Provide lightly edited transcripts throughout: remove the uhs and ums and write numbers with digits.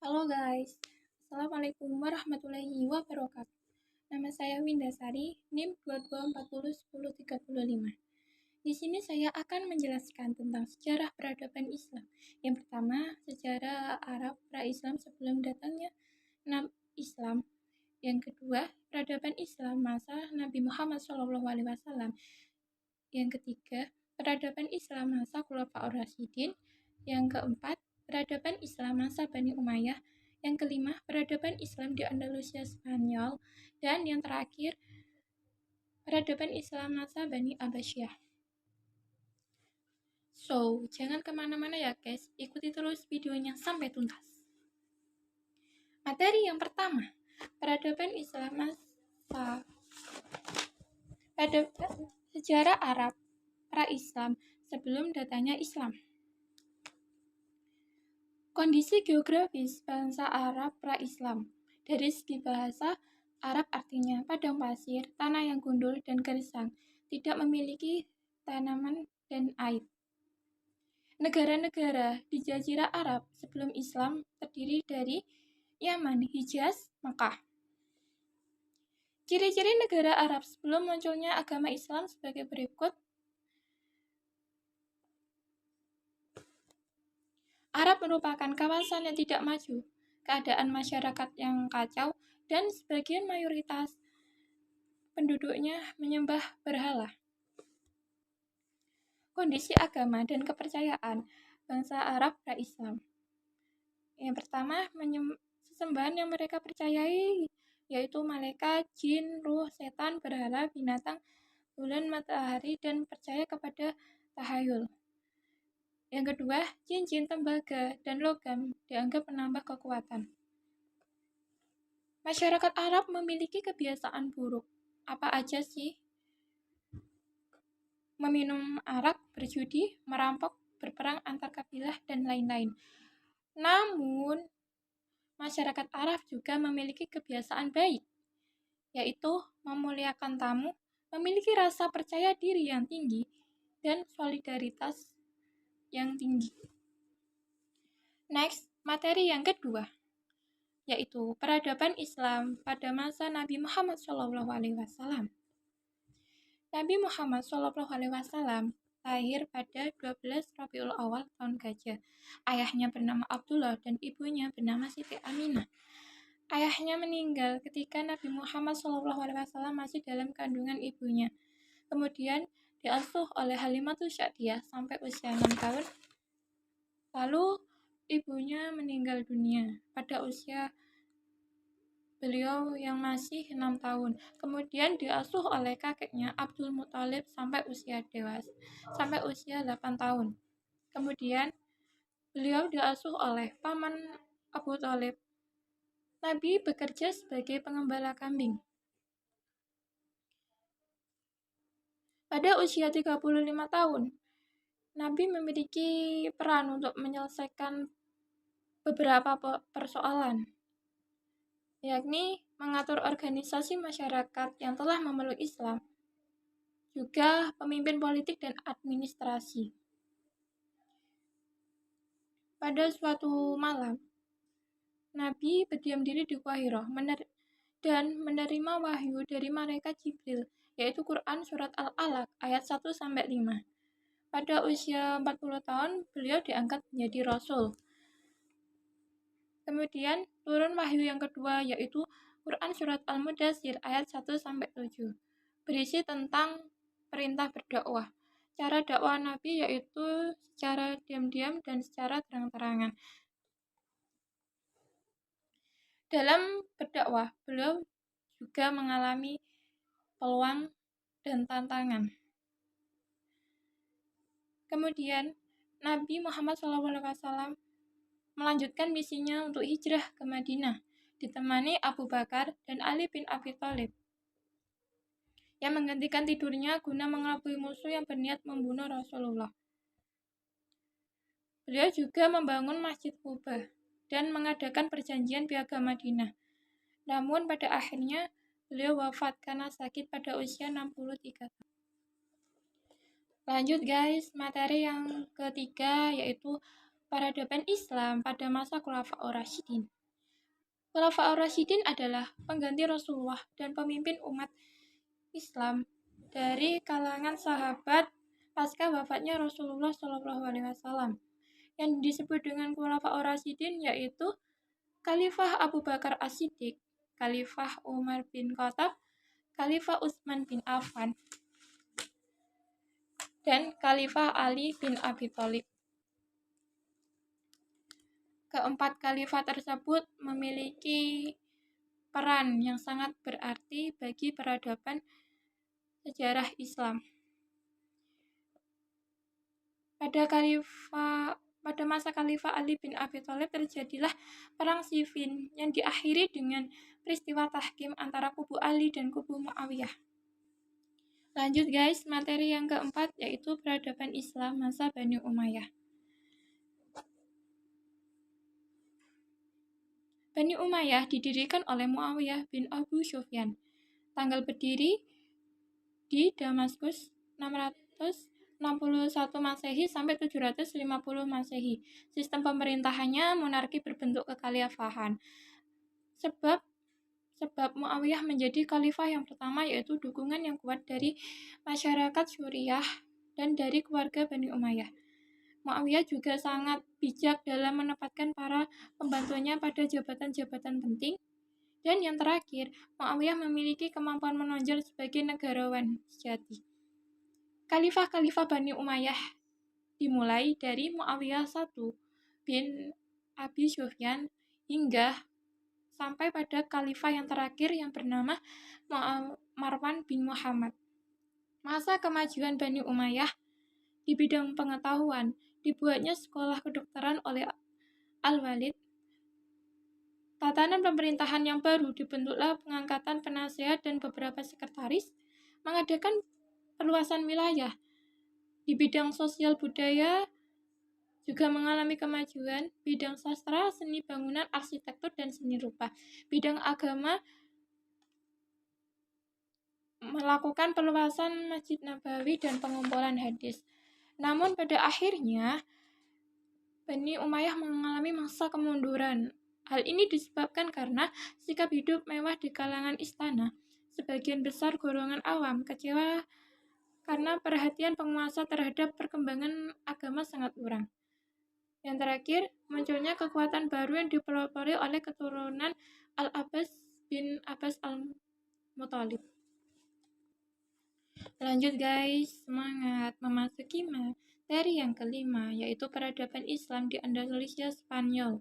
Halo guys, Assalamualaikum warahmatullahi wabarakatuh. Nama saya Windasari, NIM 22401035. Di sini saya akan menjelaskan tentang sejarah peradaban Islam. Yang pertama, sejarah Arab pra-Islam sebelum datangnya Nabi Islam. Yang kedua, peradaban Islam masa Nabi Muhammad SAW. Yang ketiga, peradaban Islam masa Khulafaur Rasyidin. Yang keempat, peradaban Islam masa Bani Umayyah. Yang kelima, peradaban Islam di Andalusia Spanyol. Dan yang terakhir, peradaban Islam masa Bani Abbasiyah. So, jangan kemana-mana ya guys, ikuti terus videonya sampai tuntas. Materi yang pertama, peradaban Islam masa sejarah Arab pra-Islam sebelum datangnya Islam. Kondisi geografis bangsa Arab pra-Islam. Dari segi bahasa, Arab artinya padang pasir, tanah yang gundul dan gersang, tidak memiliki tanaman dan air. Negara-negara di Jazirah Arab sebelum Islam terdiri dari Yaman, Hijaz, Makkah. Ciri-ciri negara Arab sebelum munculnya agama Islam sebagai berikut. Arab merupakan kawasan yang tidak maju, keadaan masyarakat yang kacau, dan sebagian mayoritas penduduknya menyembah berhala. Kondisi agama dan kepercayaan bangsa Arab pra-Islam. Yang pertama, sesembahan yang mereka percayai yaitu malaikat, jin, ruh, setan, berhala, binatang, bulan, matahari, dan percaya kepada tahayul. Yang kedua, cincin, tembaga, dan logam dianggap menambah kekuatan. Masyarakat Arab memiliki kebiasaan buruk. Apa aja sih? Meminum arak, berjudi, merampok, berperang antar kabilah, dan lain-lain. Namun, masyarakat Arab juga memiliki kebiasaan baik, yaitu memuliakan tamu, memiliki rasa percaya diri yang tinggi, dan solidaritas yang tinggi. Next, materi yang kedua, yaitu peradaban Islam pada masa Nabi Muhammad SAW. Nabi Muhammad SAW lahir pada 12 Rabiul Awal tahun Gajah. Ayahnya bernama Abdullah dan ibunya bernama Siti Aminah. Ayahnya meninggal ketika Nabi Muhammad SAW masih dalam kandungan ibunya. Kemudian diasuh oleh Halimatus Sa'diyah sampai usia 6 tahun. Lalu ibunya meninggal dunia pada usia beliau yang masih 6 tahun. Kemudian diasuh oleh kakeknya Abdul Muthalib sampai usia dewasa, sampai usia 8 tahun. Kemudian beliau diasuh oleh paman Abu Thalib. Nabi bekerja sebagai pengembala kambing. Pada usia 35 tahun, Nabi memiliki peran untuk menyelesaikan beberapa persoalan, yakni mengatur organisasi masyarakat yang telah memeluk Islam, juga pemimpin politik dan administrasi. Pada suatu malam, Nabi berdiam diri di Gua Hira dan menerima wahyu dari malaikat Jibril, yaitu Quran Surat Al-Alaq ayat 1-5. Pada usia 40 tahun, beliau diangkat menjadi Rasul. Kemudian turun wahyu yang kedua, yaitu Quran Surat Al-Mudaththir ayat 1-7, berisi tentang perintah berdakwah. Cara dakwah Nabi yaitu secara diam-diam dan secara terang-terangan. Dalam berdakwah, beliau juga mengalami peluang dan tantangan. Kemudian Nabi Muhammad SAW melanjutkan misinya untuk hijrah ke Madinah, ditemani Abu Bakar dan Ali bin Abi Thalib, yang menggantikan tidurnya guna mengelabui musuh yang berniat membunuh Rasulullah. Beliau juga membangun Masjid Quba dan mengadakan perjanjian piagam Madinah. Namun pada akhirnya beliau wafat karena sakit pada usia 63 tahun. Lanjut guys, materi yang ketiga yaitu Peradaban Islam pada masa Khulafaur Rasyidin. Khulafaur Rasyidin adalah pengganti Rasulullah dan pemimpin umat Islam dari kalangan sahabat pasca wafatnya Rasulullah SAW. Yang disebut dengan Khulafaur Rasyidin yaitu Khalifah Abu Bakar As-Siddiq, Khalifah Umar bin Khattab, Khalifah Utsman bin Affan, dan Khalifah Ali bin Abi Thalib. Keempat khalifah tersebut memiliki peran yang sangat berarti bagi peradaban sejarah Islam. Pada masa Khalifah Ali bin Abi Thalib terjadilah perang Siffin yang diakhiri dengan peristiwa tahkim antara kubu Ali dan kubu Muawiyah. Lanjut guys, materi yang keempat yaitu peradaban Islam masa Bani Umayyah. Bani Umayyah didirikan oleh Muawiyah bin Abu Sufyan. Tanggal berdiri di Damaskus 661 Masehi sampai 750 Masehi. Sistem pemerintahannya monarki berbentuk kekhalifahan. Sebab Muawiyah menjadi khalifah yang pertama yaitu dukungan yang kuat dari masyarakat Suriah dan dari keluarga Bani Umayyah. Muawiyah juga sangat bijak dalam menempatkan para pembantunya pada jabatan-jabatan penting. Dan yang terakhir, Muawiyah memiliki kemampuan menonjol sebagai negarawan sejati. Khalifah-khalifah Bani Umayyah dimulai dari Muawiyah I bin Abi Sufyan hingga sampai pada khalifah yang terakhir yang bernama Marwan bin Muhammad. Masa kemajuan Bani Umayyah di bidang pengetahuan dibuatnya sekolah kedokteran oleh Al-Walid. Tatanan pemerintahan yang baru dibentuklah pengangkatan penasehat dan beberapa sekretaris, mengadakan perluasan wilayah. Di bidang sosial budaya juga mengalami kemajuan, bidang sastra, seni bangunan, arsitektur, dan seni rupa. Bidang agama melakukan perluasan Masjid Nabawi dan pengumpulan hadis. Namun pada akhirnya, Bani Umayyah mengalami masa kemunduran. Hal ini disebabkan karena sikap hidup mewah di kalangan istana. Sebagian besar golongan awam kecewa karena perhatian penguasa terhadap perkembangan agama sangat kurang. Yang terakhir, munculnya kekuatan baru yang dipelopori oleh keturunan Al-Abbas bin Abbas Al-Muthalib. Lanjut guys, semangat memasuki materi yang kelima, yaitu peradaban Islam di Andalusia Spanyol.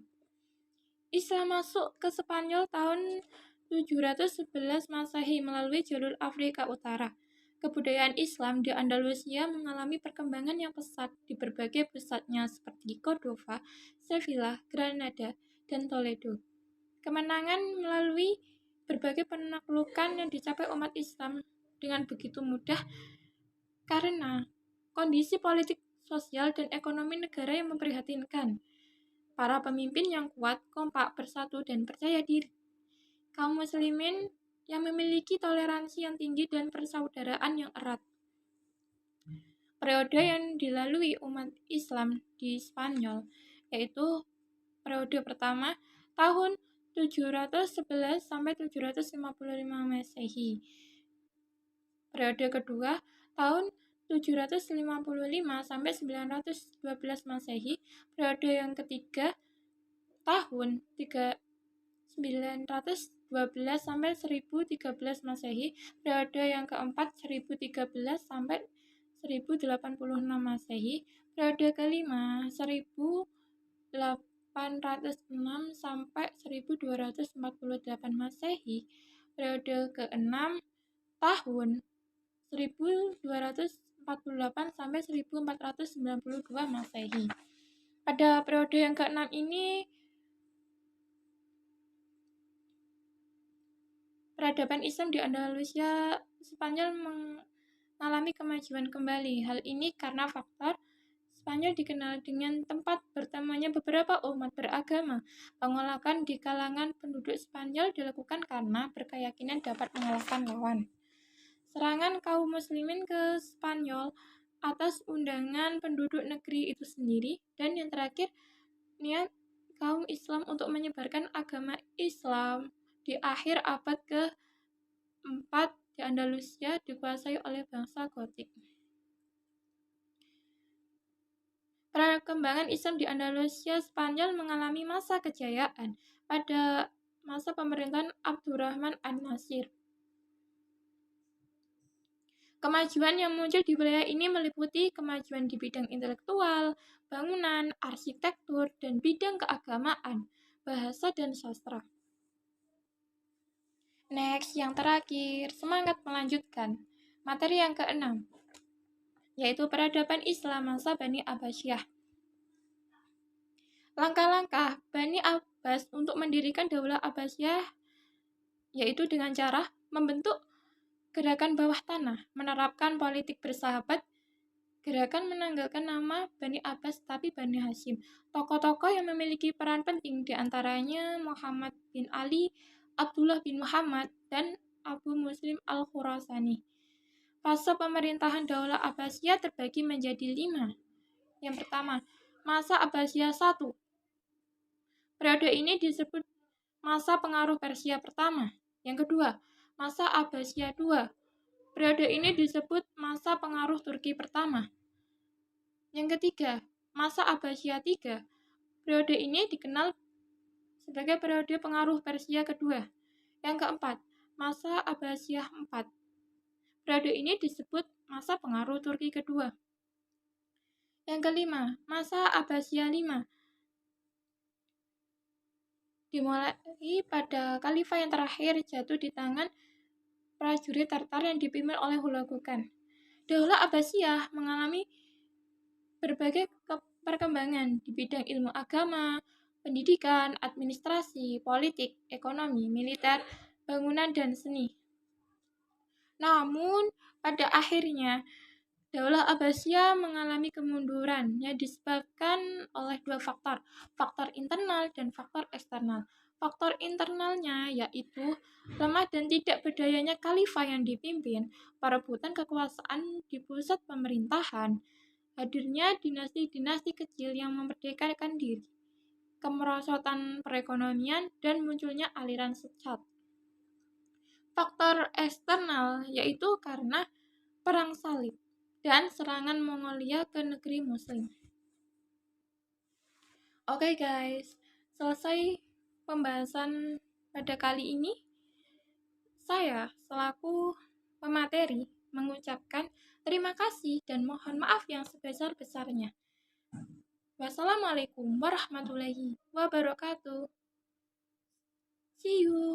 Islam masuk ke Spanyol tahun 711 Masehi melalui jalur Afrika Utara. Kebudayaan Islam di Andalusia mengalami perkembangan yang pesat di berbagai pusatnya seperti Cordova, Sevilla, Granada, dan Toledo. Kemenangan melalui berbagai penaklukan yang dicapai umat Islam dengan begitu mudah karena kondisi politik, sosial, dan ekonomi negara yang memprihatinkan. Para pemimpin yang kuat, kompak, bersatu, dan percaya diri. Kaum muslimin yang memiliki toleransi yang tinggi dan persaudaraan yang erat. Periode yang dilalui umat Islam di Spanyol yaitu periode pertama tahun 711 sampai 755 Masehi. Periode kedua tahun 755 sampai 912 Masehi. Periode yang ketiga tahun 912 sampai 1013 Masehi. Periode yang keempat 1013 sampai 1086 Masehi. Periode kelima 1806 sampai 1248 Masehi. Periode keenam tahun 1248 sampai 1492 Masehi. Pada periode yang keenam ini peradaban Islam di Andalusia Spanyol mengalami kemajuan kembali. Hal ini karena faktor Spanyol dikenal dengan tempat bertemunya beberapa umat beragama. Penolakan di kalangan penduduk Spanyol dilakukan karena berkeyakinan dapat mengalahkan lawan. Serangan kaum muslimin ke Spanyol atas undangan penduduk negeri itu sendiri. Dan yang terakhir, niat kaum Islam untuk menyebarkan agama Islam di akhir abad ke-4 di Andalusia dikuasai oleh bangsa Gotik. Perkembangan Islam di Andalusia Spanyol mengalami masa kejayaan pada masa pemerintahan Abdurrahman an-Nasir. Kemajuan yang muncul di wilayah ini meliputi kemajuan di bidang intelektual, bangunan, arsitektur, dan bidang keagamaan, bahasa, dan sastra. Next, yang terakhir, semangat melanjutkan. Materi yang keenam, yaitu peradaban Islam masa Bani Abbasiyah. Langkah-langkah Bani Abbas untuk mendirikan Daulah Abbasiyah yaitu dengan cara membentuk gerakan bawah tanah, menerapkan politik bersahabat, gerakan menanggalkan nama Bani Abbas tapi Bani Hashim. Tokoh-tokoh yang memiliki peran penting diantaranya Muhammad bin Ali, Abdullah bin Muhammad, dan Abu Muslim al-Khurasani. Fase pemerintahan Daulah Abbasiyah terbagi menjadi 5. Yang pertama, masa Abbasiyah 1. Periode ini disebut masa pengaruh Persia pertama. Yang kedua, masa Abbasiyah 2. Periode ini disebut masa pengaruh Turki pertama. Yang ketiga, masa Abbasiyah 3. Periode ini dikenal sebagai periode pengaruh Persia kedua. Yang keempat, masa Abbasiyah 4. Periode ini disebut masa pengaruh Turki kedua. Yang kelima, masa Abbasiyah 5. Dimulai pada khalifah yang terakhir jatuh di tangan prajurit Tartar yang dipimpin oleh Hulagu Khan. Daulah Abbasiyah mengalami berbagai perkembangan di bidang ilmu agama, pendidikan, administrasi, politik, ekonomi, militer, bangunan, dan seni. Namun, pada akhirnya, Daulah Abbasiyah mengalami kemunduran yang disebabkan oleh 2 faktor, faktor internal dan faktor eksternal. Faktor internalnya yaitu lemah dan tidak berdayanya khalifah yang dipimpin, perebutan kekuasaan di pusat pemerintahan, hadirnya dinasti-dinasti kecil yang memerdekakan diri, kemerosotan perekonomian, dan munculnya aliran sesat. Faktor eksternal yaitu karena perang salib dan serangan Mongolia ke negeri Muslim. Oke guys, selesai pembahasan pada kali ini. Saya selaku pemateri mengucapkan terima kasih dan mohon maaf yang sebesar-besarnya. Wassalamualaikum warahmatullahi wabarakatuh. See you.